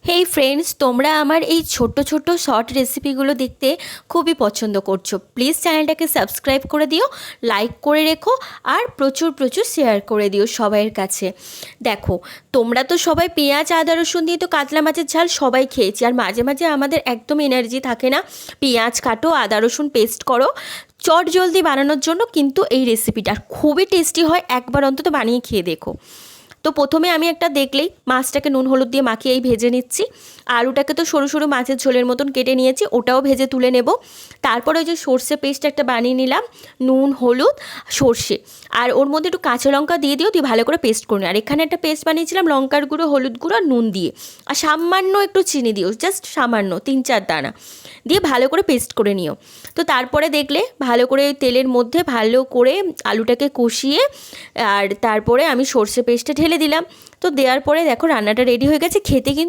হেই friends, তোমরা আমার এই ছোট্ট ছোট্ট শর্ট রেসিপিগুলো দেখতে খুবই পছন্দ করছো। প্লিজ চ্যানেলটাকে সাবস্ক্রাইব করে দিও, লাইক করে রেখো আর প্রচুর প্রচুর শেয়ার করে দিও সবাইয়ের কাছে। দেখো, তোমরা তো সবাই পেঁয়াজ আদা রসুন দিয়ে তো কাতলা মাছের ঝাল সবাই খেয়েছি, আর মাঝে মাঝে আমাদের একদম এনার্জি থাকে না, পেঁয়াজ কাটো, আদা রসুন পেস্ট করো চট জলদি বানানোর জন্য। কিন্তু এই রেসিপিটা খুবই টেস্টি হয়, একবার অন্তত বানিয়ে খেয়ে দেখো। তো প্রথমে আমি একটা দেখলেই মাছটাকে নুন হলুদ দিয়ে মাখিয়েই ভেজে নিচ্ছি। আলুটাকে তো সরু সরু মাছের ঝোলের মতন কেটে নিয়েছি, ওটাও ভেজে তুলে নেব। তারপর ওই যে সর্ষে পেস্ট একটা বানিয়ে নিলাম, নুন হলুদ সর্ষে, আর ওর মধ্যে একটু কাঁচা লঙ্কা দিয়ে দিয়ে ভালো করে পেস্ট করে নিই। আর এখানে একটা পেস্ট বানিয়েছিলাম লঙ্কার গুঁড়ো, হলুদ গুঁড়ো আর নুন দিয়ে, আর সামান্য একটু চিনি দিও, জাস্ট সামান্য 3-4 দানা দিয়ে ভালো করে পেস্ট করে নিও। তো তারপরে দেখলে ভালো করে তেলের মধ্যে ভালো করে আলুটাকে কষিয়ে আর তারপরে আমি সর্ষে পেস্টটা ঢেলে দিলাম। তো দেওয়ার পরে দেখো রান্নাটা রেডি হয়ে গেছে। খেতে কিন্তু